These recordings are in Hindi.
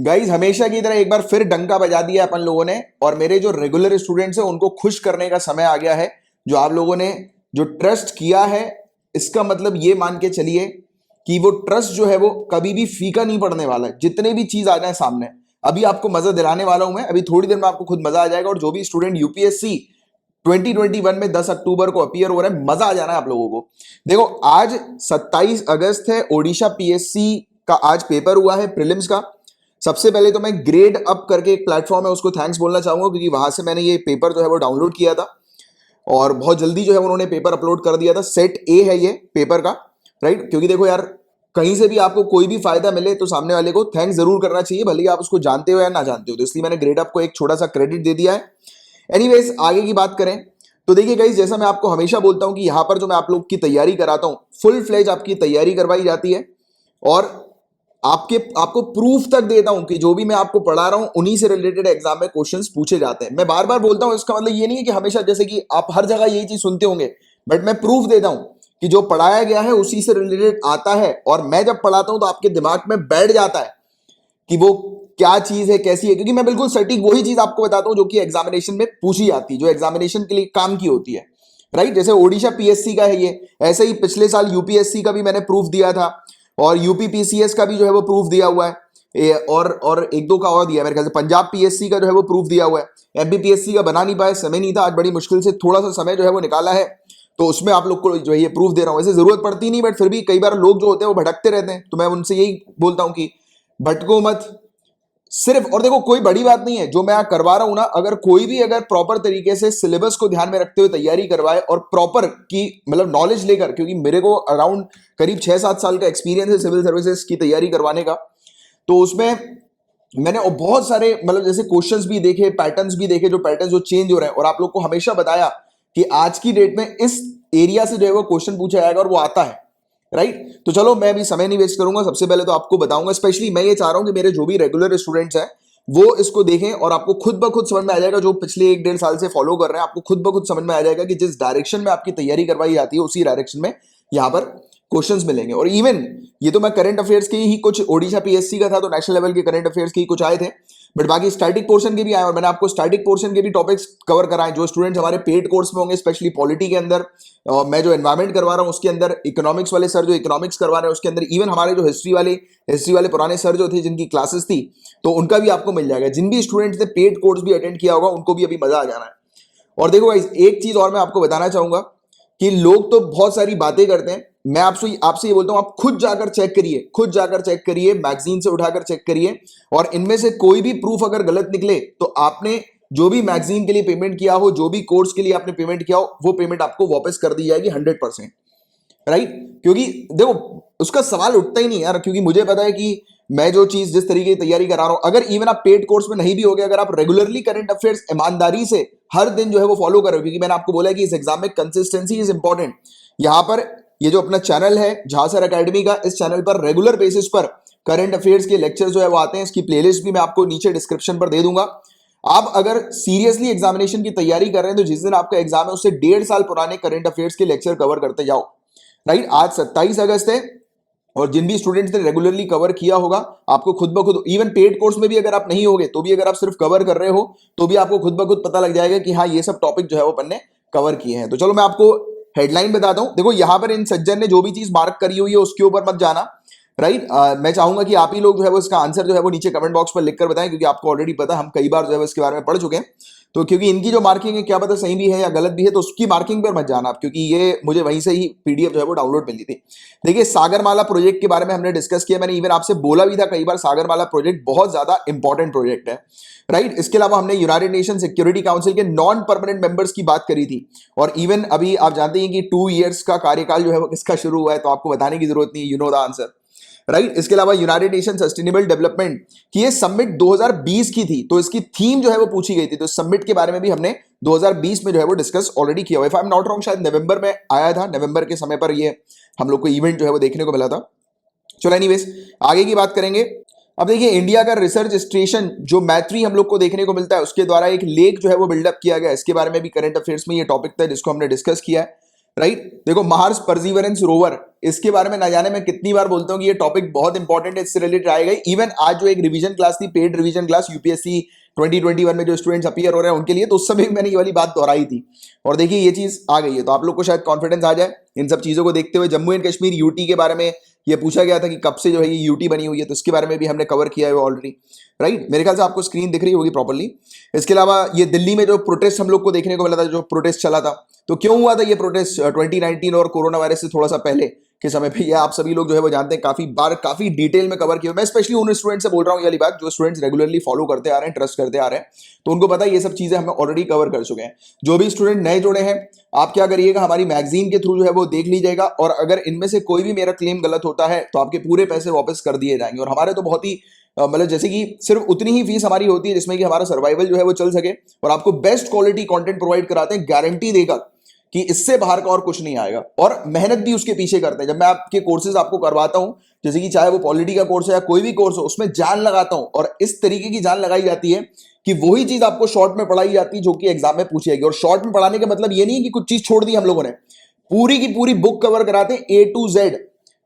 गाइज हमेशा की तरह एक बार फिर डंका बजा दिया अपन लोगों ने, और मेरे जो रेगुलर स्टूडेंट्स हैं उनको खुश करने का समय आ गया है। जो आप लोगों ने जो ट्रस्ट किया है, इसका मतलब ये मान के चलिए कि वो ट्रस्ट जो है वो कभी भी फीका नहीं पड़ने वाला है। जितने भी चीज आ जाए सामने, अभी आपको मजा दिलाने वाला हूं मैं, अभी थोड़ी देर में आपको खुद मजा आ जाएगा। और जो भी स्टूडेंट यूपीएससी 2021 में 10 अक्टूबर को अपीयर हो रहा है, मजा आ जाना है आप लोगों को। देखो आज 27 अगस्त है, ओडिशा पीएससी का आज पेपर हुआ है प्रीलिम्स का। सबसे पहले तो मैं ग्रेड अप करके एक प्लेटफॉर्म है उसको थैंक्स बोलना चाहूंगा, क्योंकि वहां से मैंने ये पेपर जो है वो डाउनलोड किया था और बहुत जल्दी जो है उन्होंने पेपर अपलोड कर दिया था। सेट ए है ये पेपर का, राइट। क्योंकि देखो यार, कहीं से भी आपको कोई भी फायदा मिले तो सामने वाले को थैंक्स जरूर करना चाहिए, भले ही आप उसको जानते हो या ना जानते हो। तो इसलिए मैंने ग्रेड अप को एक छोटा सा क्रेडिट दे दिया है। एनीवेज आगे की बात करें तो देखिए गाइस, जैसा मैं आपको हमेशा बोलता हूं कि यहां पर जो मैं आप लोग की तैयारी कराता हूं, फुल फ्लेज आपकी तैयारी करवाई जाती है और आपको प्रूफ तक देता हूं कि जो भी मैं आपको पढ़ा रहा हूं उन्हीं से रिलेटेड एग्जाम में क्वेश्चंस पूछे जाते हैं। मैं बार बार बोलता हूं, इसका मतलब ये नहीं है कि हमेशा जैसे कि आप हर जगह यही चीज सुनते होंगे, बट मैं प्रूफ देता हूं कि जो पढ़ाया गया है उसी से रिलेटेड आता है। और मैं जब पढ़ाता हूं तो आपके दिमाग में बैठ जाता है कि वो क्या चीज है, कैसी है, क्योंकि मैं बिल्कुल सटीक वही चीज आपको बताता हूं जो कि एग्जामिनेशन में पूछी जाती है, जो एग्जामिनेशन के लिए काम की होती है, राइट। जैसे ओडिशा पीएससी का है ये, ऐसे ही पिछले साल यूपीएससी का भी मैंने प्रूफ दिया था और यूपी पीसीएस का भी जो है वो प्रूफ दिया हुआ है। और एक दो का और दिया है मेरे ख्याल से, पंजाब पीएससी का जो है वो प्रूफ दिया हुआ है। एमपीपीएससी का बना नहीं पाया, समय नहीं था, आज बड़ी मुश्किल से थोड़ा सा समय जो है वो निकाला है, तो उसमें आप लोग को जो है ये प्रूफ दे रहा हूं। वैसे जरूरत पड़ती नहीं, बट फिर भी कई बार लोग जो होते हैं वो भटकते रहते हैं, तो मैं उनसे यही बोलता हूं कि भटको मत सिर्फ। और देखो कोई बड़ी बात नहीं है जो मैं करवा रहा हूं ना, अगर कोई भी अगर प्रॉपर तरीके से सिलेबस को ध्यान में रखते हुए तैयारी करवाए और प्रॉपर की मतलब नॉलेज लेकर, क्योंकि मेरे को अराउंड करीब 6-7 साल का एक्सपीरियंस है सिविल सर्विसेज की तैयारी करवाने का, तो उसमें मैंने बहुत सारे मतलब जैसे क्वेश्चंस भी देखे, पैटर्न्स भी देखे, जो पैटर्न जो चेंज हो रहे हैं, और आप लोग को हमेशा बताया कि आज की डेट में इस एरिया से जो है वो क्वेश्चन पूछा जाएगा और वो आता है, राइट। तो चलो मैं अभी समय नहीं वेस्ट करूंगा, सबसे पहले तो आपको बताऊंगा। स्पेशली मैं ये चाह रहा हूं कि मेरे जो भी रेगुलर स्टूडेंट्स हैं वो इसको देखें और आपको खुद ब खुद समझ में आ जाएगा, जो पिछले 1-1.5 साल से फॉलो कर रहे हैं आपको खुद ब खुद समझ में आ जाएगा कि जिस डायरेक्शन में आपकी तैयारी करवाई जाती है उसी डायरेक्शन में यहाँ पर क्वेश्चंस मिलेंगे। और इवन ये तो मैं करंट अफेयर्स के ही कुछ, ओडिशा पीएससी का था तो नेशनल लेवल के करंट अफेयर्स के ही कुछ आए थे, बट बाकी स्टैटिक पोर्शन के भी आए और मैंने आपको स्टैटिक पोर्शन के भी टॉपिक्स कवर कराए। जो स्टूडेंट्स हमारे पेड कोर्स में होंगे, स्पेशली पॉलिटी के अंदर, मैं जो एनवायरमेंट करवा रहा हूं उसके अंदर, इकोनॉमिक्स वाले सर जो इकोनॉमिक्स करवा रहे हैं उसके अंदर, इवन हमारे जो हिस्ट्री वाले पुराने सर जो थे जिनकी क्लासेस थी, तो उनका भी आपको मिल जाएगा। जिन भी स्टूडेंट्स ने पेड कोर्स भी अटेंड किया होगा उनको भी अभी मजा आ जाना है। और देखो गाइस, एक चीज और मैं आपको बताना चाहूंगा कि लोग तो बहुत सारी बातें करते हैं, मैं आपसे ये बोलता हूं, आप खुद जाकर चेक करिए, मैगजीन से उठाकर चेक करिए, और इनमें से कोई भी प्रूफ अगर गलत निकले तो आपने जो भी मैगजीन के लिए पेमेंट किया हो, जो भी कोर्स के लिए आपने पेमेंट किया हो, वो पेमेंट आपको वापस कर दी जाएगी 100%, राइट। क्योंकि देखो उसका सवाल उठता ही नहीं यार, क्योंकि मुझे पता है कि मैं जो चीज जिस तरीके की तैयारी करा रहा हूं, अगर इवन आप पेड कोर्स में नहीं भी हो गए, अगर आप रेगुलरली करंट अफेयर्स ईमानदारी से हर दिन जो है वो फॉलो कर रहे हो, क्योंकि मैंने आपको बोला है कि इस एग्जाम में कंसिस्टेंसी इज इंपॉर्टेंट। यहां पर ये जो अपना चैनल है झासर एकेडमी का, इस चैनल पर रेगुलर बेसिस पर करंट अफेयर्स के लेक्चर जो है वो आते हैं। इसकी प्लेलिस्ट भी मैं आपको नीचे डिस्क्रिप्शन पर दे दूंगा। आप अगर सीरियसली एग्जामिनेशन की तैयारी कर रहे हैं तो जिस दिन आपका एग्जाम है उससे 1.5 साल पुराने करंट अफेयर्स के लेक्चर कवर करते जाओ, राइट। आज 27 अगस्त है और जिन भी स्टूडेंट्स ने रेगुलरली कवर किया होगा, आपको खुद ब खुद, इवन पेड कोर्स में भी अगर आप नहीं होगे तो भी, अगर आप सिर्फ कवर कर रहे हो तो भी आपको खुद ब खुद पता लग जाएगा कि हाँ ये सब टॉपिक जो है वो अपन ने कवर किए हैं। तो चलो मैं आपको हेडलाइन बताता हूं। देखो यहां पर इन सज्जन ने जो भी चीज मार्क करी हुई है उसके ऊपर मत जाना, राइट। मैं चाहूंगा कि आप ही लोग जो है वो इसका आंसर जो है वो नीचे कमेंट बॉक्स पर लिखकर बताएं, क्योंकि आपको ऑलरेडी पता है, हम कई बार जो है वो इसके बारे में पढ़ चुके हैं। तो क्योंकि इनकी जो मार्किंग है क्या पता सही भी है या गलत भी है, तो उसकी मार्किंग पर मत जाना आप, क्योंकि ये मुझे वहीं से ही पीडीएफ जो है वो डाउनलोड मिली थी। देखिए सागरमाला प्रोजेक्ट के बारे में हमने डिस्कस किया, मैंने इवन आपसे बोला भी था कई बार, सागरमाला प्रोजेक्ट बहुत ज्यादा इंपॉर्टेंट प्रोजेक्ट है, राइट। इसके अलावा हमने यूनाइटेड नेशन सिक्योरिटी काउंसिल के नॉन परमानेंट मेंबर्स की बात करी थी, और इवन अभी आप जानते हैं कि 2 इयर्स का कार्यकाल जो है वो किसका शुरू हुआ है, तो आपको बताने की जरूरत नहीं, you know the answer, right. इसके अलावा यूनाइटेड नेशन सस्टेनेबल डेवलपमेंट की ये समिट 2020 की थी, तो इसकी थीम जो है वो पूछी गई थी, तो समिट के बारे में भी हमने 2020 में जो है वो डिस्कस ऑलरेडी किया हुआ है। If I am not wrong शायद नवंबर में आया था, नवंबर के समय पर ये हम लोग को इवेंट जो है वो देखने को मिला था। चलो एनीवेज आगे की बात करेंगे। अब देखिए इंडिया का रिसर्च स्टेशन जो मैत्री हम लोग को देखने को मिलता है, उसके द्वारा एक लेक जो है वो बिल्डअप किया गया, इसके बारे में भी करंट अफेयर्स में ये टॉपिक था जिसको हमने डिस्कस किया है। राइट। देखो मार्स परसिवरेंस रोवर, इसके बारे में ना जाने मैं कितनी बार बोलता हूँ कि ये टॉपिक बहुत इंपॉर्टेंट है, इससे रिलेटेड आएगा। इवन आज जो एक रिवीजन क्लास थी, पेड रिवीजन क्लास यूपीएससी 2021 में जो स्टूडेंट्स अपीयर हो रहे हैं उनके लिए, तो उस समय भी मैंने ये वाली बात दोहराई थी और देखिए ये चीज आ गई है। तो आप लोग को शायद कॉन्फिडेंस आ जाए इन सब चीजों को देखते हुए। जम्मू एंड कश्मीर यूटी के बारे में ये पूछा गया था कि कब से जो है ये यूटी बनी हुई है, तो इसके बारे में भी हमने कवर किया है ऑलरेडी, राइट। मेरे ख्याल से आपको स्क्रीन दिख रही होगी प्रॉपर्ली। इसके अलावा ये दिल्ली में जो प्रोटेस्ट हम लोग को देखने को मिला था, जो प्रोटेस्ट चला था, तो क्यों हुआ था ये प्रोटेस्ट 2019 और कोरोना वायरस से थोड़ा सा पहले के समय पे, ये आप सभी लोग जो है वो जानते हैं, काफी बार काफी डिटेल में कवर किया। मैं स्पेशली उन स्टूडेंट से बोल रहा हूँ ये वाली बात जो स्टूडेंट्स रेगुलरली फॉलो करते आ रहे हैं, ट्रस्ट करते आ रहे हैं, तो उनको पता है ये सब चीजें हम ऑलरेडी कवर कर चुके हैं। जो भी स्टूडेंट नए जुड़े हैं, आप क्या करिएगा, हमारी मैगजीन के थ्रू जो है वो देख लीजिएगा, और अगर इनमें से कोई भी मेरा क्लेम गलत होता है तो आपके पूरे पैसे वापस कर दिए जाएंगे। और हमारे तो बहुत ही मतलब जैसे कि सिर्फ उतनी ही फीस हमारी होती है जिसमें कि हमारा सर्वाइवल जो है वो चल सके, और आपको बेस्ट क्वालिटी कंटेंट प्रोवाइड कराते हैं, गारंटी देकर कि इससे बाहर का और कुछ नहीं आएगा, और मेहनत भी उसके पीछे करते हैं। जब मैं आपके कोर्सेज आपको करवाता हूं, जैसे कि चाहे वो पॉलिटी का कोर्स है या कोई भी कोर्स हो, उसमें जान लगाता हूं, और इस तरीके की जान लगाई जाती है कि वही चीज आपको शॉर्ट में पढ़ाई जाती है जो कि एग्जाम में पूछी जाएगी। और शॉर्ट में पढ़ाने का मतलब ये नहीं है कि कुछ चीज छोड़ दी हम लोगों ने, पूरी की पूरी बुक कवर कराते हैं A to Z,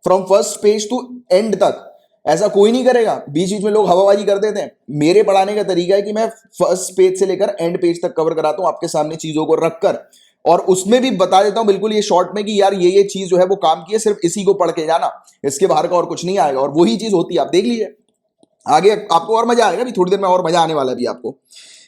from first page to end तक। ऐसा कोई नहीं करेगा, बीच बीच में लोग हवाबाजी कर देते हैं। मेरे पढ़ाने का तरीका है कि मैं फर्स्ट पेज से लेकर एंड पेज तक कवर कराता हूं आपके सामने चीजों को रखकर, और उसमें भी बता देता हूं बिल्कुल ये शॉर्ट में कि यार ये चीज जो है वो काम की है, सिर्फ इसी को पढ़ के जाना, इसके बाहर का और कुछ नहीं आएगा। और वही चीज होती है, आप देख लीजिए आगे आपको और मजा आएगा, भी थोड़ी देर में और मजा आने वाला है भी आपको।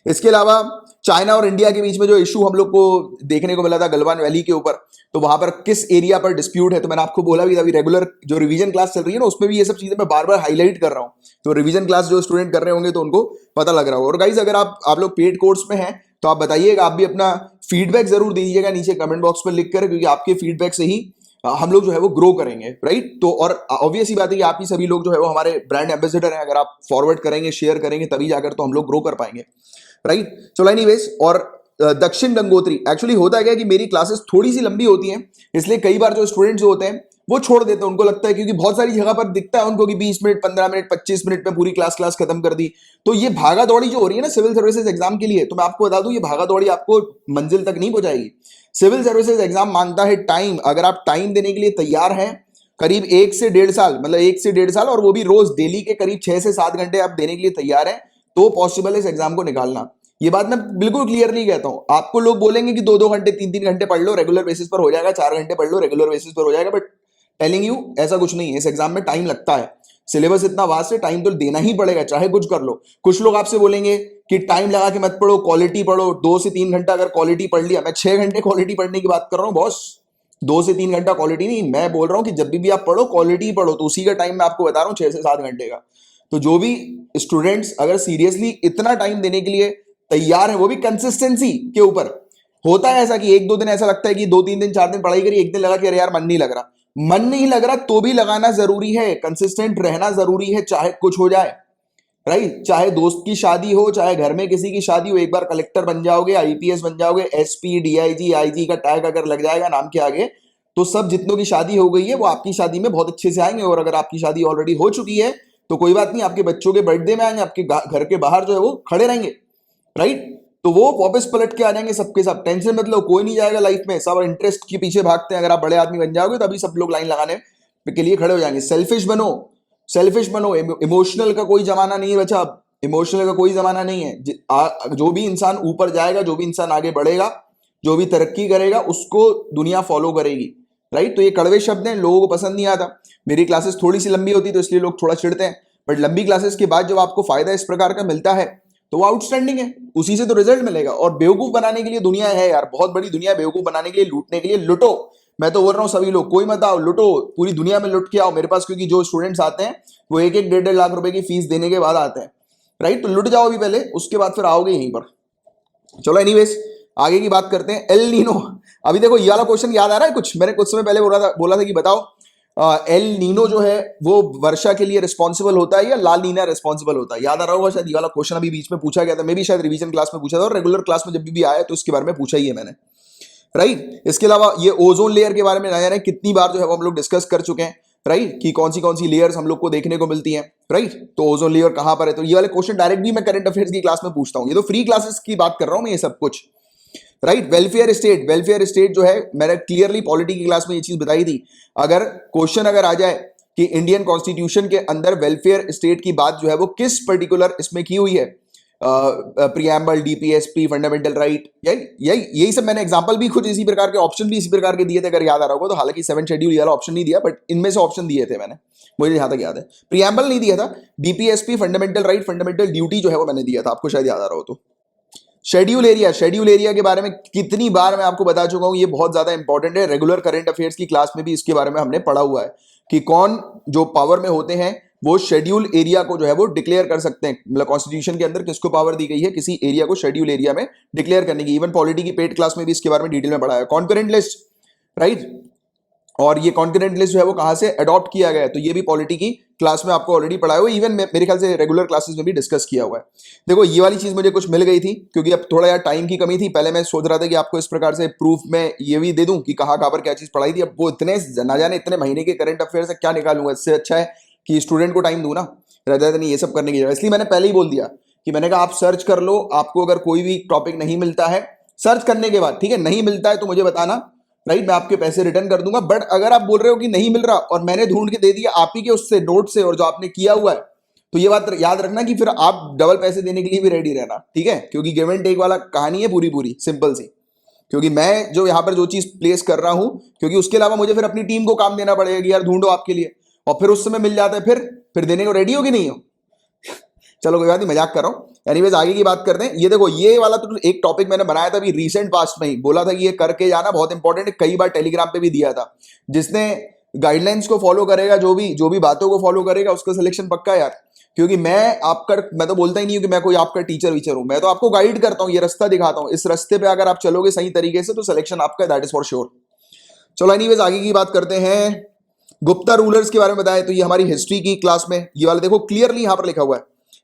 इसके अलावा चाइना और इंडिया के बीच में जो इशू हम लोग को देखने को मिला था गलवान वैली के ऊपर, तो वहां पर किस एरिया पर डिस्प्यूट है, तो मैंने आपको बोला भी था, रेगुलर जो रिवीजन क्लास चल रही है ना उसमें भी ये सब चीजें मैं बार बार हाईलाइट कर रहा हूं, तो रिवीजन क्लास जो स्टूडेंट कर रहे होंगे तो उनको पता लग रहा होगा। और गाइज अगर आप लोग पेड कोर्स में हैं तो आप बताइएगा, आप भी अपना फीडबैक जरूर दीजिएगा नीचे कमेंट बॉक्स पर लिख कर, क्योंकि आपके फीडबैक से ही हम लोग जो है वो ग्रो करेंगे, राइट। तो और ऑब्वियस ही बात है कि आप ही सभी लोग जो है वो हमारे ब्रांड एम्बेसडर हैं, अगर आप फॉरवर्ड करेंगे, शेयर करेंगे, तभी जाकर तो हम लोग ग्रो कर पाएंगे, राइट। चलो एनीवेज, और दक्षिण गंगोत्री एक्चुअली होता है कि मेरी क्लासेस थोड़ी सी लंबी होती हैं, इसलिए कई बार जो स्टूडेंट्स जो होते हैं वो छोड़ देते हैं। उनको लगता है क्योंकि बहुत सारी जगह पर दिखता है उनको कि 20 मिनट 15 मिनट 25 मिनट में पूरी क्लास खत्म कर दी। तो ये भागा दौड़ी जो हो रही है ना सिविल सर्विसेज एग्जाम के लिए, तो मैं आपको बता दूं ये भागा दौड़ी आपको मंजिल तक नहीं पहुंचाएगी। सिविल सर्विसेज एग्जाम मांगता है टाइम। अगर आप टाइम देने के लिए तैयार हैं, करीब 1 से 1.5 साल, मतलब 1 से 1.5 साल, और वो भी रोज डेली के करीब 6 से 7 घंटे आप देने के लिए तैयार हैं, तो पॉसिबल है इस एग्जाम को निकालना। ये बात मैं बिल्कुल क्लियरली कहता हूं। आपको लोग बोलेंगे कि 2-2 घंटे 3-3 घंटे पढ़ लो, रेगुलर बेसिस पर हो जाएगा, 4 घंटे पढ़ लो, रेगुलर बेसिस पर हो जाएगा, बट टेलिंग यू ऐसा कुछ नहीं है। इस एग्जाम में टाइम लगता है, सिलेबस इतना वास्ट है, टाइम तो देना ही पड़ेगा चाहे कुछ कर लो। कुछ लोग आपसे बोलेंगे कि टाइम लगा के मत पढ़ो, क्वालिटी पढ़ो, 2 से 3 घंटा अगर क्वालिटी पढ़ लिया। मैं 6 घंटे क्वालिटी पढ़ने की बात कर रहा हूं बॉस, 2 से 3 घंटा क्वालिटी नहीं। मैं बोल रहा हूं कि जब भी आप पढ़ो क्वालिटी पढ़ो, तो उसी का टाइम मैं आपको बता रहा हूं 6 से 7 घंटे का। तो जो भी स्टूडेंट्स अगर सीरियसली इतना टाइम देने के लिए तैयार है, वो भी कंसिस्टेंसी के ऊपर, होता है ऐसा कि 1-2 दिन ऐसा लगता है कि 2-3 दिन 4 दिन पढ़ाई करी, एक दिन लगा कि अरे यार मन नहीं लग रहा। मन नहीं लग रहा तो भी लगाना जरूरी है, कंसिस्टेंट रहना जरूरी है, चाहे कुछ हो जाए, राइट। चाहे दोस्त की शादी हो, चाहे घर में किसी की शादी हो, एक बार कलेक्टर बन जाओगे, आईपीएस बन जाओगे, एसपी डीआईजी आईजी का टैग अगर लग जाएगा नाम के आगे, तो सब जितनों की शादी हो गई है वो आपकी शादी में बहुत अच्छे से आएंगे। और अगर आपकी शादी ऑलरेडी हो चुकी है तो कोई बात नहीं, आपके बच्चों के बर्थडे में आएंगे, आपके घर के बाहर जो है वो खड़े रहेंगे, राइट। तो वो वापस पलट के आ जाएंगे सबके सब। टेंशन मतलब कोई नहीं जाएगा लाइफ में, सब इंटरेस्ट के पीछे भागते हैं। अगर आप बड़े आदमी बन जाओगे तभी सब लोग लाइन लगाने के लिए खड़े हो जाएंगे। सेल्फिश बनो, सेल्फिश बनो, इमोशनल का कोई जमाना नहीं है बच्चा, इमोशनल का कोई जमाना नहीं है। जो भी इंसान ऊपर जाएगा, जो भी इंसान आगे बढ़ेगा, जो भी तरक्की करेगा, उसको दुनिया फॉलो करेगी, राइट। तो ये कड़वे शब्द हैं, लोगों को पसंद नहीं आता। मेरी क्लासेस थोड़ी सी लंबी होती तो इसलिए लोग थोड़ा चिढ़ते हैं, बट लंबी क्लासेस के बाद जब आपको फायदा इस प्रकार का मिलता है तो वो आउटस्टैंडिंग है, उसी से तो रिजल्ट मिलेगा। और बेवकूफ बनाने के लिए दुनिया है यार, बहुत बड़ी दुनिया है बेवकूफ बनाने के लिए, लूटने के लिए। लुटो, मैं तो बोल रहा हूँ सभी लोग, कोई मत आओ, लुटो, पूरी दुनिया में लुट के आओ मेरे पास, क्योंकि जो स्टूडेंट्स आते हैं वो 1-1 1.5 लाख रुपए की फीस देने के बाद आते हैं, राइट। तो लुट जाओ अभी पहले, उसके बाद फिर आओगे यहीं पर। चलो एनीवेज आगे की बात करते हैं। एल नीनो, अभी देखो ये वाला क्वेश्चन याद आ रहा है कुछ, मैंने कुछ समय पहले बोला था कि बताओ एल नीनो जो है वो वर्षा के लिए रिस्पॉन्सिबल होता है या लाल नीना रिस्पॉन्सिबल होता है। याद आ रहा होगा शायद, ये वाला क्वेश्चन अभी बीच में पूछा गया था, मैं भी शायद रिवीजन क्लास में पूछा था, और रेगुलर क्लास में जब भी आया तो इसके बारे में पूछा ही है मैंने, राइट। इसके अलावा ये ओजोन लेयर के बारे में ना जाने कितनी बार जो है वो हम लोग डिस्कस कर चुके हैं, राइट, कि कौन सी लेयर्स हम लोग को देखने को मिलती हैं, राइट। तो ओजोन लेयर कहां पर है, तो ये वाले क्वेश्चन डायरेक्ट भी मैं करंट अफेयर्स की क्लास में पूछता हूं। ये तो फ्री क्लासेस की बात कर रहा हूं मैं, ये सब कुछ, राइट। वेलफेयर स्टेट जो है, मैंने क्लियरली पॉलिटी की क्लास में ये चीज बताई थी। अगर क्वेश्चन अगर आ जाए कि इंडियन कॉन्स्टिट्यूशन के अंदर वेलफेयर स्टेट की बात जो है वो किस पर्टिकुलर इसमें की हुई है, प्रियम्बल, डीपीएसपी, फंडामेंटल राइट, यही सब मैंने एग्जांपल भी खुद इसी प्रकार के, ऑप्शन भी इसी प्रकार के दिए थे अगर याद आ रहा होगा तो। हालांकि 7 शेड्यूल ये वाला ऑप्शन नहीं दिया, बट इनमें से ऑप्शन दिए थे मैंने, मुझे जहां तक याद है। प्रियम्बल नहीं दिया था, DPSP, fundamental right, fundamental duty जो है वो मैंने दिया था, आपको शायद याद आ रहा हो तो। शेड्यूल एरिया के बारे में कितनी बार मैं आपको बता चुका हूं, ये बहुत ज्यादा इंपॉर्टेंट है। रेगुलर करंट अफेयर्स की क्लास में भी इसके बारे में हमने पढ़ा हुआ है कि कौन जो पावर में होते हैं वो शेड्यूल एरिया को जो है वो डिक्लेयर कर सकते हैं। मतलब कॉन्स्टिट्यूशन के अंदर किसको पावर दी गई है किसी एरिया को शेड्यूल एरिया में डिक्लेयर करने की। इवन पॉलिटी की पेड क्लास में भी इसके बारे में डिटेल में पढ़ा है। कॉन्करेंट लिस्ट, राइट, और ये कॉन्करेंट लिस्ट जो है वो कहां से अडॉप्ट किया गया है, तो ये भी पॉलिटी की क्लास में आपको ऑलरेडी पढ़ा हुआ है। इवन मेरे ख्याल से रेगुलर क्लासेस में भी डिस्कस किया हुआ है। देखो ये वाली चीज मुझे कुछ मिल गई थी क्योंकि अब थोड़ा यार टाइम की कमी थी। पहले मैं सोच रहा था कि आपको इस प्रकार से प्रूफ में ये भी दे दूं कि कहां पर क्या चीज पढ़ाई थी। अब वो इतने ना जाने इतने महीने के करंट अफेयर से क्या निकालूंगा, इससे अच्छा है कि स्टूडेंट को टाइम दूं ना, rather than ये सब करने की जगह। इसलिए मैंने पहले ही बोल दिया कि मैंने कहा आप सर्च कर लो, आपको अगर कोई भी टॉपिक नहीं मिलता है सर्च करने के बाद, ठीक है, नहीं मिलता है तो मुझे बताना, राइट, मैं आपके पैसे रिटर्न कर दूंगा। बट अगर आप बोल रहे हो कि नहीं मिल रहा और मैंने ढूंढ के दे दिया आप ही के उससे नोट से और जो आपने किया हुआ है, तो ये बात याद रखना कि फिर आप डबल पैसे देने के लिए भी रेडी रहना, ठीक है, क्योंकि गिव एंड टेक वाला कहानी है पूरी सिंपल सी। क्योंकि मैं जो यहाँ पर जो चीज प्लेस कर रहा हूं, क्योंकि उसके अलावा मुझे फिर अपनी टीम को काम देना पड़ेगा कि यार ढूंढो आपके लिए, और फिर उस समय मिल जाता है, फिर देने को रेडी हो कि नहीं हो। चलो कोई बात नहीं, मजाक कर रहा हूं। एनीवेज आगे की बात करते हैं। ये देखो ये वाला तो एक टॉपिक मैंने बनाया था अभी रिसेंट पास्ट में ही, बोला था कि ये करके जाना बहुत इंपॉर्टेंट है, कई बार टेलीग्राम पे भी दिया था। जिसने गाइडलाइंस को फॉलो करेगा, जो भी बातों को फॉलो करेगा उसका सिलेक्शन पक्का है यार। क्योंकि मैं तो बोलता ही नहीं हूं कि मैं कोई आपका टीचर वीचर हूं, मैं तो आपको गाइड करता हूं, ये रास्ता दिखाता हूं। इस रास्ते पे अगर आप चलोगे सही तरीके से तो सिलेक्शन आपका, दैट इज फॉर श्योर। चलो एनीवेज आगे की बात करते हैं। गुप्ता रूलर्स के बारे में बताया तो ये हमारी हिस्ट्री की क्लास में ये वाला देखो क्लियरली यहां पर लिखा हुआ है,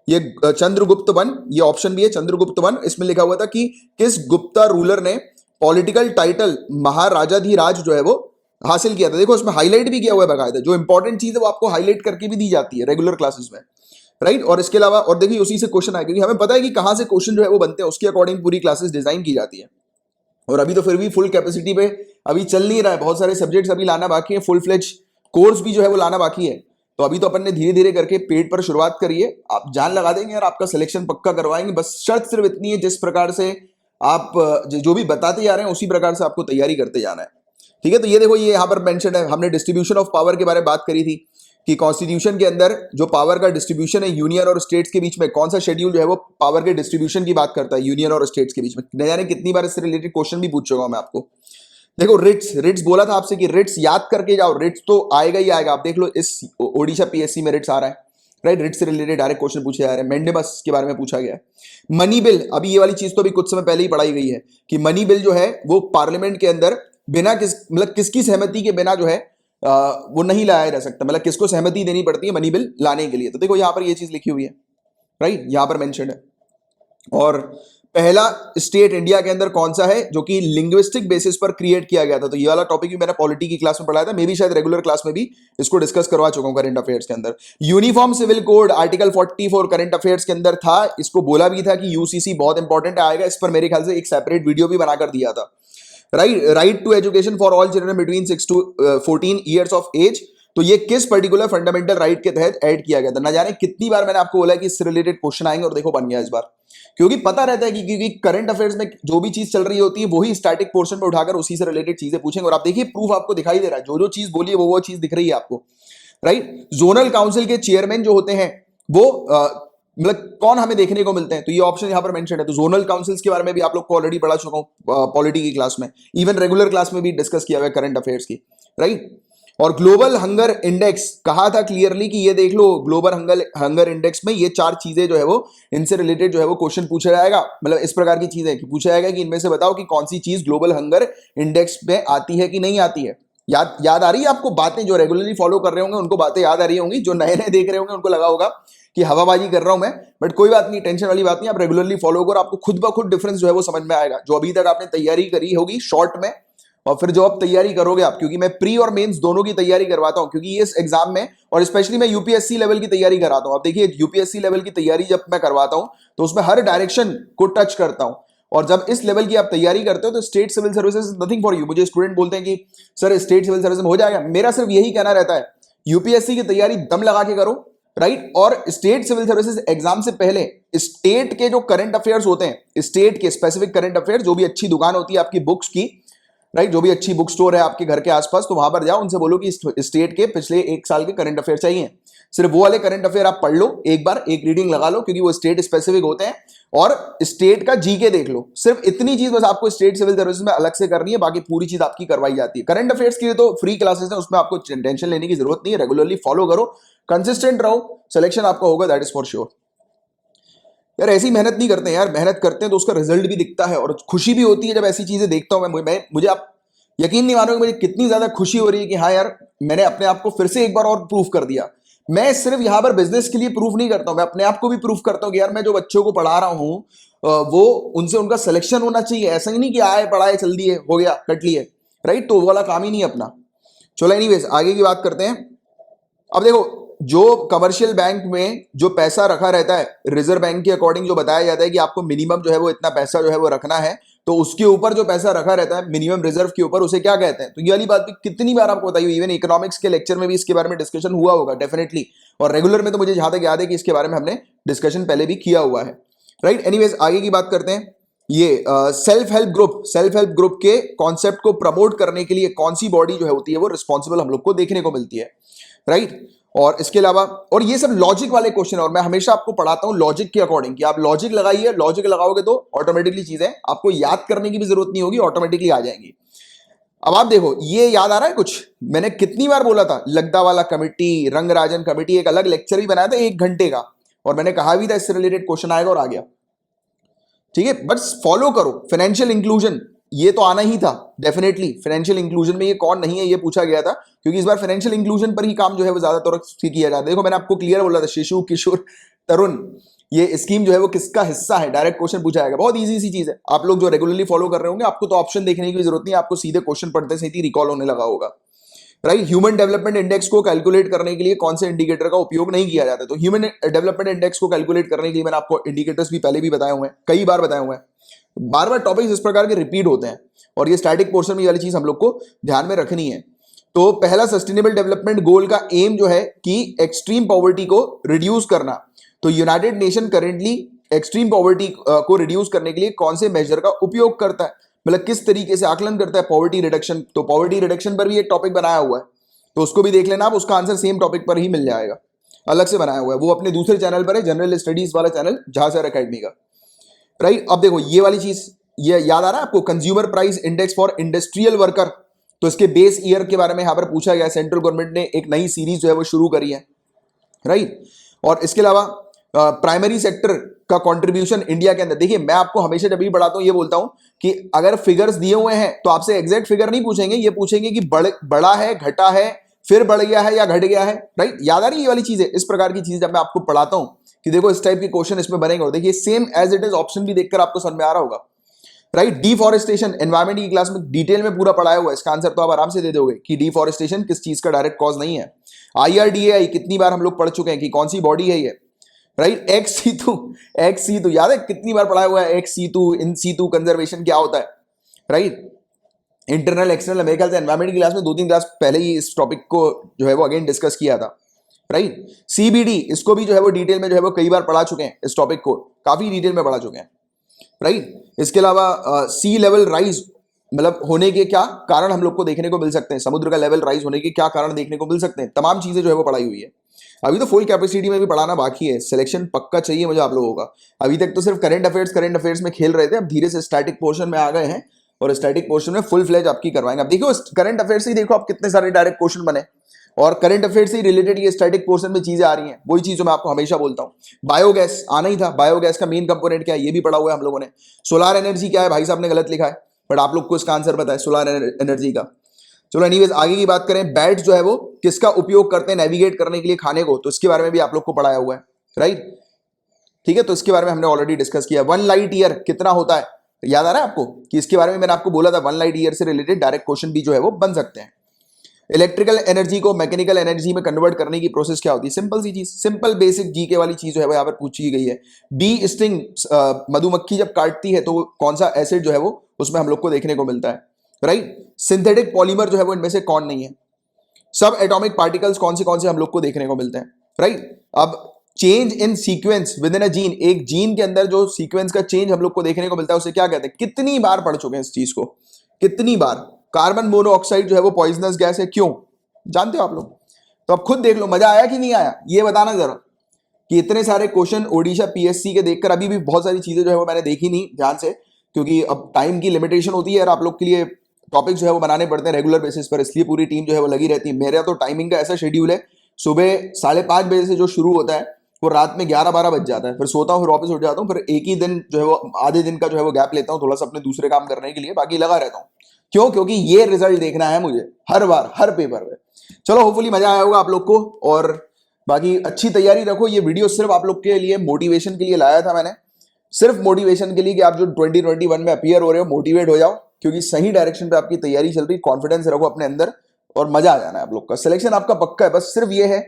ये चंद्रगुप्त वन, ये ऑप्शन भी है चंद्रगुप्त वन। इसमें लिखा हुआ था कि किस गुप्ता रूलर ने पॉलिटिकल टाइटल महाराजाधिराज जो है वो हासिल किया था। देखो इसमें हाईलाइट भी किया हुआ है बकायदा, जो इंपॉर्टेंट चीज है वो आपको हाईलाइट करके भी दी जाती है रेगुलर क्लासेस में, राइट। और इसके अलावा और देखिए उसी से क्वेश्चन आए, क्योंकि हमें पता है कि कहां से क्वेश्चन जो है वो बनते हैं, उसके अकॉर्डिंग पूरी क्लासेस डिजाइन की जाती है। और अभी तो फिर भी फुल कैपेसिटी पे अभी चल नहीं रहा है, बहुत सारे सब्जेक्ट्स अभी लाना बाकी है, फुल फ्लेज कोर्स भी जो है वो लाना बाकी है। तो अभी तो अपन ने धीरे धीरे करके पेड पर शुरुआत करी है, आप जान लगा देंगे और आपका सिलेक्शन पक्का करवाएंगे। बस शर्त सिर्फ इतनी है, जिस प्रकार से आप जो भी बताते जा रहे हैं उसी प्रकार से आपको तैयारी करते जाना है, ठीक है। तो ये देखो ये यहाँ पर मेंशन है, हमने डिस्ट्रीब्यूशन ऑफ पावर के बारे में बात करी थी कि कॉन्स्टिट्यूशन के अंदर जो पावर का डिस्ट्रीब्यूशन है यूनियन और स्टेट्स के बीच में, कौन सा शेड्यूल जो है वो पावर के डिस्ट्रीब्यूशन की बात करता है यूनियन और स्टेट्स के बीच में। न जाने कितनी बार इससे रिलेटेड क्वेश्चन भी पूछ चुका हूं मैं आपको। देखो रिट्स बोला था आपसे कि रिट्स याद करके जाओ, रिट्स तो आएगा ही आएगा। आप देख लो इस ओडिशा पीएससी में रिट्स आ रहा है, राइट, रिट्स से रिलेटेड डायरेक्ट क्वेश्चन पूछे जा रहे हैं। मेंडेबस के बारे में पूछा गया है। मनी बिल, अभी ये वाली चीज तो अभी कुछ समय पहले ही पढ़ाई गई है कि मनी बिल जो है वो पार्लियामेंट के अंदर बिना किसकी सहमति के बिना जो है वो नहीं लाया जा सकता, मतलब किसको सहमति देनी पड़ती है मनी बिल लाने के लिए। तो देखो यहां पर ये चीज लिखी हुई है, राइट, यहां पर मेंशन है। और पहला स्टेट इंडिया के अंदर कौन सा है जो कि लिंग्विस्टिक बेसिस पर क्रिएट किया गया था, तो ये वाला टॉपिक भी मैंने पॉलिटी की क्लास में पढ़ाया था, मे भी शायद रेगुलर क्लास में भी इसको डिस्कस करवा चुका हूं करंट अफेयर्स के अंदर। Uniform civil code article 44 current affairs के अंदर था, इसको बोला भी था कि यूसीसी बहुत इंपॉर्टेंट आएगा, इस पर मेरे ख्याल से एक सेपरेट वीडियो भी बनाकर दिया था। Right to education for all children between 6 to 14 years of age, तो ये किस पर्टिकुलर फंडामेंटल राइट के तहत ऐड किया गया था। ना जाने कितनी बार मैंने आपको बोला कि इससे रिलेटेड क्वेश्चन आएंगे, और देखो बन गया इस बार, क्योंकि पता रहता है कि क्योंकि करंट अफेयर्स में जो भी चीज चल रही होती है वही स्टैटिक पोर्शन में उठाकर उसी से रिलेटेड चीजें पूछेंगे। और आप देखिए प्रूफ आपको दिखाई दे रहा है, जो चीज बोली है वो चीज दिख रही है आपको, राइट। जोनल काउंसिल के चेयरमैन जो होते हैं वो मतलब कौन हमें देखने को मिलते हैं, तो ये ऑप्शन यहां पर मेंशन है। तो जोनल काउंसिल्स के बारे में भी आप लोग को ऑलरेडी पढ़ा चुका हूं पॉलिटी की क्लास में, इवन रेगुलर क्लास में भी डिस्कस किया हुआ है करंट अफेयर्स की, राइट। और ग्लोबल हंगर इंडेक्स कहा था क्लियरली कि ये देख लो ग्लोबल हंगर इंडेक्स में ये 4 चीजें जो है वो इनसे रिलेटेड जो है वो क्वेश्चन पूछा जाएगा। मतलब इस प्रकार की चीजें कि पूछा जाएगा कि इनमें से बताओ कि कौन सी चीज ग्लोबल हंगर इंडेक्स में आती है कि नहीं आती है। याद आ रही है आपको बातें, जो रेगुलरली फॉलो कर रहे होंगे उनको बातें याद आ रही होंगी, जो नए नए देख रहे होंगे उनको लगा होगा कि हवाबाजी कर रहा हूं मैं, बट कोई बात नहीं, टेंशन वाली बात नहीं, आप रेगुलरली फॉलो करो, आपको खुद ब खुद डिफरेंस जो है वो समझ में आएगा। जो अभी तक आपने तैयारी करी होगी शॉर्ट में, और फिर जो आप तैयारी करोगे आप, क्योंकि मैं प्री और मेंस दोनों की तैयारी करवाता हूं, क्योंकि इस एग्जाम में और स्पेशली मैं यूपीएससी लेवल की तैयारी कराता हूं। आप देखिए यूपीएससी लेवल की तैयारी जब मैं करवाता हूं तो उसमें हर डायरेक्शन को टच करता हूं, और जब इस लेवल की आप तैयारी करते हो तो state civil services is nothing for you. मुझे स्टूडेंट बोलते हैं कि सर स्टेट सिविल सर्विस में हो जाएगा, मेरा सिर्फ यही कहना रहता है यूपीएससी की तैयारी दम लगा के करो, राइट। और स्टेट सिविल सर्विसेज एग्जाम से पहले स्टेट के जो करंट अफेयर्स होते हैं, स्टेट के स्पेसिफिक करंट अफेयर्स, जो भी अच्छी दुकान होती है आपकी बुक्स की, राइट, जो भी अच्छी बुक स्टोर है आपके घर के आसपास, तो वहां पर जाओ, उनसे बोलो कि स्टेट के पिछले 1 साल के करंट अफेयर चाहिए। सिर्फ वो वाले करंट अफेयर आप पढ़ लो, एक बार एक रीडिंग लगा लो, क्योंकि वो स्टेट स्पेसिफिक होते हैं, और स्टेट का जीके देख लो। सिर्फ इतनी चीज बस आपको स्टेट सिविल सर्विस में अलग से करनी है, बाकी पूरी चीज आपकी करवाई जाती है। करंट अफेयर्स के लिए तो फ्री क्लासेस है, उसमें आपको टेंशन लेने की जरूरत नहीं है। रेगुलरली फॉलो करो, कंसिस्टेंट रहो, सिलेक्शन आपका होगा, दैट इज फॉर श्योर। यार ऐसी मेहनत नहीं करते हैं यार, मेहनत करते हैं तो उसका रिजल्ट भी दिखता है और खुशी भी होती है जब ऐसी चीजें देखता हूं मैं। मुझे आप यकीन नहीं मानोगे मुझे कितनी ज्यादा खुशी हो रही है कि हाँ यार मैंने अपने आप को फिर से एक बार और प्रूफ कर दिया। मैं सिर्फ यहां पर बिजनेस के लिए प्रूफ नहीं करता हूं, मैं अपने आप को भी प्रूफ करता हूं कि यार मैं जो बच्चों को पढ़ा रहा हूं वो उनसे उनका सिलेक्शन होना चाहिए। ऐसा ही नहीं कि आए पढ़ाए चल दिए हो गया कट लिए, राइट, तो वो वाला काम ही नहीं अपना। चलो एनीवेज आगे की बात करते हैं। अब देखो जो कमर्शियल बैंक में जो पैसा रखा रहता है रिजर्व बैंक के अकॉर्डिंग जो बताया जाता है कि आपको मिनिमम जो है वो इतना पैसा जो है वो रखना है, तो उसके ऊपर जो पैसा रखा रहता है मिनिमम रिजर्व के ऊपर, उसे क्या कहते हैं? तो ये वाली बात भी कितनी बार आपको बताई हुई, इवन इकोनॉमिक्स के लेक्चर में भी इसके बारे में डिस्कशन हुआ होगा डेफिनेटली, और रेगुलर में तो मुझे जहां तक याद है कि इसके बारे में हमने डिस्कशन पहले भी किया हुआ है, राइट। एनीवेज आगे की बात करते हैं। ये सेल्फ हेल्प ग्रुप के कॉन्सेप्ट को प्रमोट करने के लिए कौन सी बॉडी जो है होती है वो रिस्पॉन्सिबल हम लोग को देखने को मिलती है, राइट। और इसके अलावा और ये सब लॉजिक वाले क्वेश्चन, और मैं हमेशा आपको पढ़ाता हूं लॉजिक के अकॉर्डिंग कि आप लॉजिक लगाइए, लॉजिक लगाओगे तो ऑटोमेटिकली चीजें आपको याद करने की भी जरूरत नहीं होगी, ऑटोमेटिकली आ जाएंगी। अब आप देखो ये याद आ रहा है कुछ, मैंने कितनी बार बोला था लगदा वाला कमेटी, रंगराजन कमेटी, एक अलग लेक्चर भी बनाया था 1 घंटे का, और मैंने कहा भी था इससे रिलेटेड क्वेश्चन आएगा और आ गया, ठीक है। बस फॉलो करो। फाइनेंशियल इंक्लूजन ये तो आना ही था डेफिनेटली, फाइनेंशियल इंक्लूजन में ये कौन नहीं है ये पूछा गया था, क्योंकि इस बार फाइनेंशियल इंक्लूजन पर ही काम जो है वो ज्यादातर किया जाता है। देखो मैंने आपको क्लियर बोला था शिशु किशोर तरुण ये स्कीम जो है वो किसका हिस्सा है, डायरेक्ट क्वेश्चन पूछा जाएगा। बहुत इजी सी चीज है, आप लोग जो रेगुलरली फॉलो कर रहे होंगे आपको तो ऑप्शन देखने की जरूरत नहीं है, आपको सीधे क्वेश्चन पढ़ते से ही रिकॉल होने लगा होगा, राइट। ह्यूमन डेवलपमेंट इंडेक्स को कैलकुलेट करने के लिए कौन से इंडिकेटर का उपयोग नहीं किया जाता? तो ह्यूमन डेवलपमेंट इंडेक्स को कैलकुलेट करने के लिए मैंने आपको इंडिकेटर्स भी पहले भी बताए हुए हैं, कई बार बताए हुए हैं, बार बार टॉपिक्स इस प्रकार के रिपीट होते हैं, और ये स्टैटिक पोर्शन में ये वाली चीज हम लोग को ध्यान में रखनी है। तो पहला सस्टेनेबल डेवलपमेंट गोल का एम जो है कि एक्सट्रीम पॉवर्टी को रिड्यूस करना। तो United nation currently extreme poverty को रिड्यूस करने के लिए कौन से मेजर का उपयोग करता है, मतलब किस तरीके से आकलन करता है पॉवर्टी रिडक्शन। तो पॉवर्टी रिडक्शन पर भी एक टॉपिक बनाया हुआ है, तो उसको भी देख लेना आप, उसका आंसर सेम टॉपिक पर ही मिल जाएगा, अलग से बनाया हुआ है, वो अपने दूसरे चैनल पर है, जनरल स्टडीज वाला चैनल झांसर एकेडमी का, राइट। अब देखो ये वाली चीज ये याद आ रहा है आपको, consumer price index for industrial worker, तो इसके बेस ईयर के बारे में यहां पर पूछा गया। सेंट्रल गवर्नमेंट ने एक नई सीरीज जो है वो शुरू करी है, राइट। और इसके अलावा प्राइमरी सेक्टर का कंट्रीब्यूशन इंडिया के अंदर, देखिए मैं आपको हमेशा जब भी पढ़ाता हूं ये बोलता हूं कि अगर फिगर्स दिए हुए हैं तो आपसे एग्जैक्ट फिगर नहीं पूछेंगे, ये पूछेंगे कि बड़ा है, घटा है, फिर बढ़ गया है या घट गया है, राइट। याद आ रही है ये वाली चीजें, इस प्रकार की चीज जब मैं आपको पढ़ाता हूं कि देखो इस टाइप के क्वेश्चन इसमें बनेंगे, और देखिए same as it is option भी देखकर आपको समझ में आ रहा होगा, राइट। डिफॉरेस्टेशन एनवायरमेंट की क्लास में डिटेल में पूरा पढ़ाया हुआ है, इसका आंसर तो आप आराम से दे दोगे कि डिफॉरेस्टेशन किस चीज का डायरेक्ट कॉज नहीं है। IRDAI कितनी बार हम लोग पढ़ चुके हैं कि कौन सी बॉडी है ये, राइट। एक्स सीतु याद है कितनी बार पढ़ाया हुआ है, एक्स सीतु, इन सीतु कंजर्वेशन क्या होता है, राइट। इंटरनल एक्सटर्नल, मेरे ख्याल से एनवायरमेंट की क्लास में 2-3 क्लास पहले ही इस टॉपिक को जो है वो अगेन डिस्कस किया था, राइट। CBD इसको भी जो है वो डिटेल में जो है वो कई बार पढ़ा चुके हैं, इस टॉपिक को काफी डिटेल में पढ़ा चुके हैं, राइट। इसके अलावा सी लेवल राइज मतलब होने के क्या कारण हम लोग को देखने को मिल सकते हैं, समुद्र का लेवल राइज होने के क्या कारण देखने को मिल सकते हैं, तमाम चीजें जो है वो पढ़ाई हुई है। अभी तो फुल कैपेसिटी में भी पढ़ाना बाकी है, सिलेक्शन पक्का चाहिए मुझे आप लोगों का। अभी तक तो सिर्फ करंट अफेयर्स में खेल रहे थे, अब धीरे से स्टैटिक पोर्शन में आ गए हैं, और स्टैटिक पोर्शन में फुल फ्लेज आपकी करवाएंगे। अब देखो करंट अफेयर्स ही देखो आप कितने सारे डायरेक्ट क्वेश्चन बने, और करंट अफेयर्स से रिलेटेड ये स्टैटिक पोर्शन में चीजें आ रही हैं, वही चीज जो मैं आपको हमेशा बोलता हूं। बायोगैस आना ही था, बायोगैस का मेन कंपोनेंट क्या है ये भी पढ़ा हुआ है हम लोगों ने। सोलार एनर्जी क्या है, भाई साहब ने गलत लिखा है, बट आप लोग को इसका आंसर पता है सोलार एनर्जी का। चलो एनीवेज आगे की बात करें, बैट जो है वो किसका उपयोग करते हैं नेविगेट करने के लिए खाने को, तो इसके बारे में भी आप लोग को पढ़ाया हुआ है, राइट। ठीक है, तो इसके बारे में हमने ऑलरेडी डिस्कस किया। 1 लाइट ईयर कितना होता है, याद आ रहा है आपको कि इसके बारे में मैंने आपको बोला था 1 लाइट ईयर से रिलेटेड डायरेक्ट क्वेश्चन भी जो है वो बन सकते हैं, इलेक्ट्रिकल एनर्जी को मैकेनिकल एनर्जी में कन्वर्ट करने की प्रोसेस क्या होती है? सिंपल सी चीज, सिंपल बेसिक जीके वाली चीज जो है वो यहाँ पर पूछी गई है। बी स्टिंग, मधुमक्खी जब काटती है तो कौन सा एसिड जो है वो उसमें हम लोग को देखने को मिलता है, राइट? सिंथेटिक पॉलीमर जो है वो इनमें से कौन नहीं है? सब एटॉमिक पार्टिकल्स कौन से हम लोग को देखने को मिलते हैं, राइट? अब change in sequence with in a gene, एक जीन के अंदर जो सीक्वेंस का चेंज हम लोग को देखने को मिलता है उसे क्या कहते हैं? कितनी बार पढ़ चुके हैं इस चीज को, कितनी बार? कार्बन मोनोऑक्साइड जो है वो पॉइजनस गैस है, क्यों जानते हो आप लोग? तो अब खुद देख लो, मजा आया कि नहीं आया ये बताना जरा, कि इतने सारे क्वेश्चन ओडिशा पीएससी के देखकर अभी भी बहुत सारी चीजें जो है वो मैंने देखी नहीं ध्यान से, क्योंकि अब टाइम की लिमिटेशन होती है और आप लोग के लिए टॉपिक जो है वो बनाने पड़ते हैं रेगुलर बेसिस पर, इसलिए पूरी टीम जो है वो लगी रहती है। मेरा तो टाइमिंग का ऐसा शेड्यूल है, सुबह 5:30 बजे से जो शुरू होता है वो रात में 11-12 बज जाता है, फिर सोता हूँ, फिर वापस उठ जाता हूँ, फिर एक ही दिन जो है वो आधे दिन का जो है वो गैप लेता हूँ थोड़ा सा अपने दूसरे काम करने के लिए, बाकी लगा रहता हूँ। क्यों? क्योंकि ये रिजल्ट देखना है मुझे हर बार हर पेपर में। चलो होपफुली मजा आया होगा आप लोग को, और बाकी अच्छी तैयारी रखो। ये वीडियो सिर्फ आप लोग के लिए मोटिवेशन के लिए लाया था मैंने, सिर्फ मोटिवेशन के लिए, कि आप जो 2021 में अपीयर हो रहे हो मोटिवेट हो जाओ, क्योंकि सही डायरेक्शन पे आपकी तैयारी चल रही, कॉन्फिडेंस रखो अपने अंदर और मजा आ जाना है आप लोग का। सिलेक्शन आपका पक्का है, बस सिर्फ ये है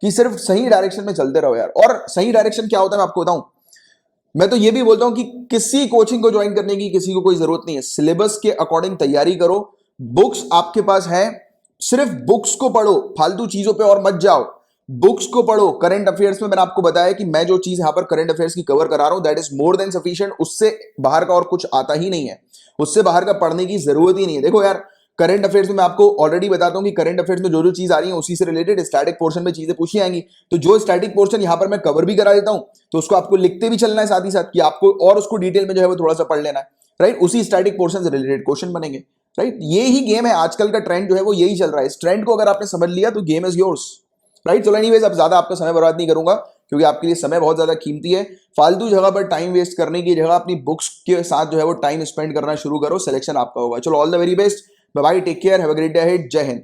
कि सिर्फ सही डायरेक्शन में चलते रहो यार। और सही डायरेक्शन क्या होता है मैं आपको बताऊं, मैं तो ये भी बोलता हूं कि किसी कोचिंग को ज्वाइन करने की किसी को कोई जरूरत नहीं है, सिलेबस के अकॉर्डिंग तैयारी करो, बुक्स आपके पास है, सिर्फ बुक्स को पढ़ो, फालतू चीजों पे और मत जाओ, बुक्स को पढ़ो। करंट अफेयर्स में मैंने आपको बताया कि मैं जो चीज यहां पर करंट अफेयर्स की कवर करा रहा हूं that is more than sufficient, उससे बाहर का और कुछ आता ही नहीं है, उससे बाहर का पढ़ने की जरूरत ही नहीं है। देखो यार, करंट अफेयर्स में मैं आपको ऑलरेडी बताता हूं कि करंट अफेयर्स में जो जो चीज आ रही है उसी से रिलेटेड स्टैटिक पोर्शन में चीजें पूछी जाएंगी, तो जो स्टैटिक पोर्शन यहां पर मैं कवर भी करा देता हूं तो उसको आपको लिखते भी चलना है साथ ही साथ, कि आपको और उसको डिटेल में जो है वो थोड़ा सा पढ़ लेना है, राइट? उसी स्टैटिक पोर्शन से रिलेटेड क्वेश्चन बनेंगे, राइट? ये ही गेम है, आजकल का ट्रेंड जो है वो यही चल रहा है। इस ट्रेंड को अगर आपने समझ लिया तो गेम इज योर्स, राइट? चलो एनीवेज, अब ज्यादा आपका समय बर्बाद नहीं करूंगा क्योंकि आपके लिए समय बहुत ज्यादा कीमती है। फालतू जगह पर टाइम वेस्ट करने की जगह अपनी बुक्स के साथ जो है वो टाइम स्पेंड करना शुरू करो, सिलेक्शन आपका होगा। चलो all the very best, bye bye, take care, have a great day ahead, जय हिंद।